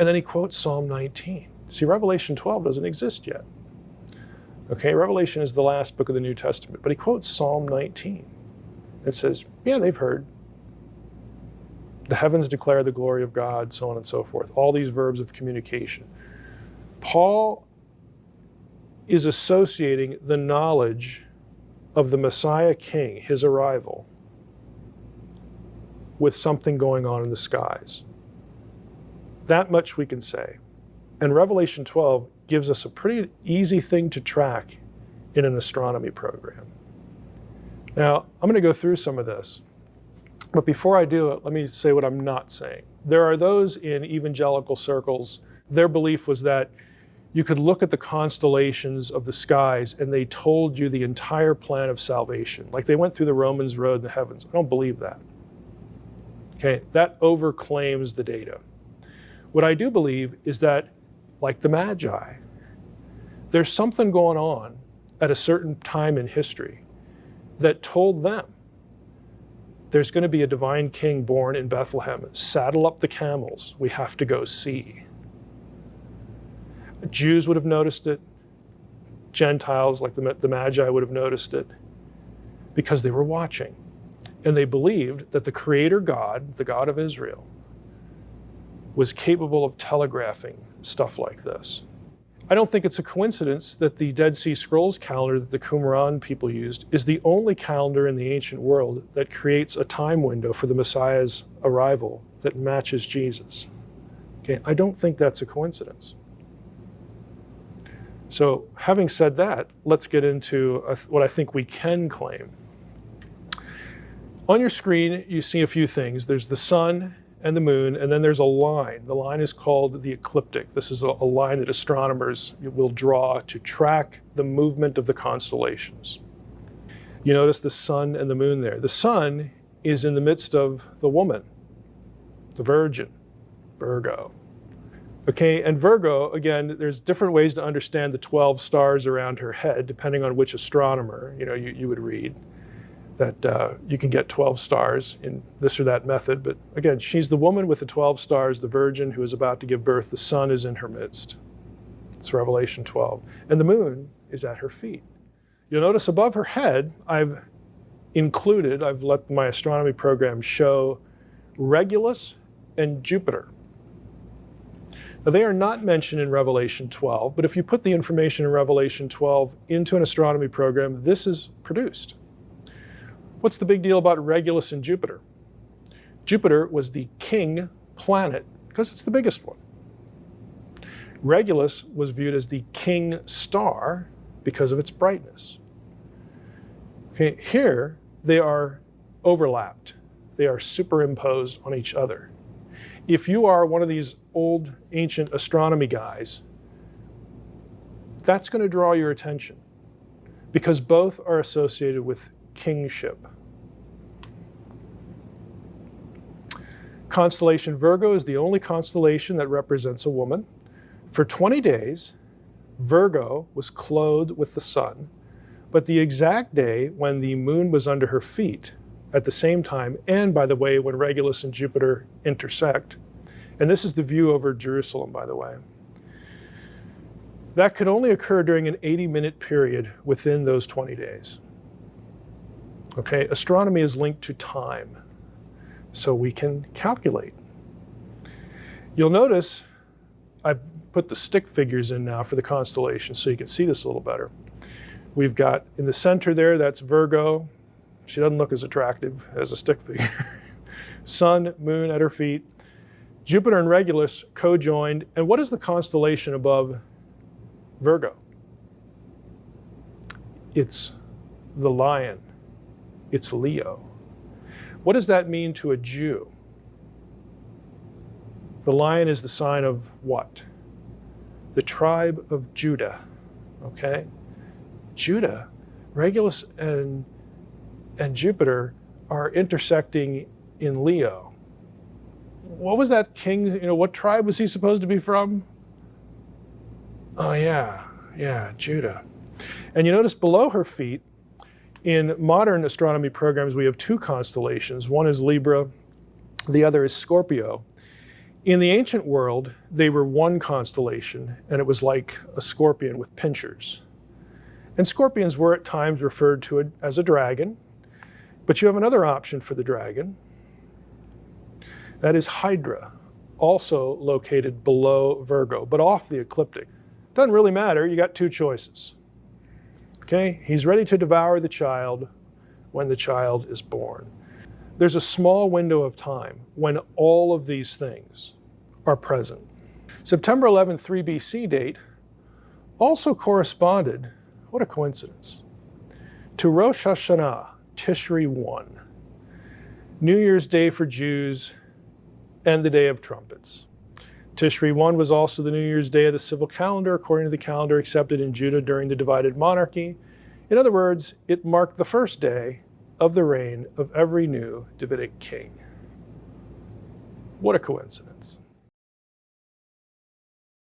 And then he quotes Psalm 19. See, Revelation 12 doesn't exist yet. Okay, Revelation is the last book of the New Testament, but he quotes Psalm 19. It says, yeah, they've heard. The heavens declare the glory of God, so on and so forth. All these verbs of communication. Paul is associating the knowledge of the Messiah King, his arrival, with something going on in the skies. That much we can say. And Revelation 12 gives us a pretty easy thing to track in an astronomy program. Now, I'm going to go through some of this. But before I do it, let me say what I'm not saying. There are those in evangelical circles, their belief was that you could look at the constellations of the skies and they told you the entire plan of salvation. Like they went through the Romans road in the heavens. I don't believe that. Okay, that overclaims the data. What I do believe is that, like the Magi, there's something going on at a certain time in history that told them there's going to be a divine king born in Bethlehem. Saddle up the camels. We have to go see. Jews would have noticed it. Gentiles, like the Magi, would have noticed it because they were watching. And they believed that the Creator God, the God of Israel, was capable of telegraphing stuff like this. I don't think it's a coincidence that the Dead Sea Scrolls calendar that the Qumran people used is the only calendar in the ancient world that creates a time window for the Messiah's arrival that matches Jesus. Okay, I don't think that's a coincidence. So having said that, let's get into what I think we can claim. On your screen, you see a few things. There's the sun and the moon, and then there's a line. The line is called the ecliptic. This is a line that astronomers will draw to track the movement of the constellations. You notice the sun and the moon there. The sun is in the midst of the woman, the virgin, Virgo. Okay, and Virgo, again, there's different ways to understand the 12 stars around her head, depending on which astronomer you would read. That you can get 12 stars in this or that method. But again, she's the woman with the 12 stars, the virgin who is about to give birth. The sun is in her midst. It's Revelation 12. And the moon is at her feet. You'll notice above her head, I've let my astronomy program show Regulus and Jupiter. Now, they are not mentioned in Revelation 12, but if you put the information in Revelation 12 into an astronomy program, this is produced. What's the big deal about Regulus and Jupiter? Jupiter was the king planet because it's the biggest one. Regulus was viewed as the king star because of its brightness. Okay, here they are overlapped. They are superimposed on each other. If you are one of these old ancient astronomy guys, that's going to draw your attention because both are associated with kingship. Constellation Virgo is the only constellation that represents a woman. For 20 days, Virgo was clothed with the sun, but the exact day when the moon was under her feet at the same time, and by the way, when Regulus and Jupiter intersect, and this is the view over Jerusalem, by the way, that could only occur during an 80-minute period within those 20 days. Okay, astronomy is linked to time, so we can calculate. You'll notice I've put the stick figures in now for the constellations so you can see this a little better. We've got in the center there, that's Virgo. She doesn't look as attractive as a stick figure. Sun, moon at her feet. Jupiter and Regulus co-joined. And what is the constellation above Virgo? It's the lion. It's Leo. What does that mean to a Jew? The lion is the sign of what? The tribe of Judah, okay? Judah, Regulus and Jupiter are intersecting in Leo. What was that king, what tribe was he supposed to be from? Oh yeah, Judah. And you notice below her feet, in modern astronomy programs, we have two constellations. One is Libra, the other is Scorpio. In the ancient world, they were one constellation, and it was like a scorpion with pincers. And scorpions were at times referred to as a dragon, but you have another option for the dragon. That is Hydra, also located below Virgo, but off the ecliptic. Doesn't really matter, you got two choices. Okay, he's ready to devour the child when the child is born. There's a small window of time when all of these things are present. September 11, 3 BC date also corresponded, what a coincidence, to Rosh Hashanah, Tishri 1, New Year's Day for Jews, and the Day of Trumpets. Tishri 1 was also the New Year's Day of the civil calendar, according to the calendar accepted in Judah during the divided monarchy. In other words, it marked the first day of the reign of every new Davidic king. What a coincidence.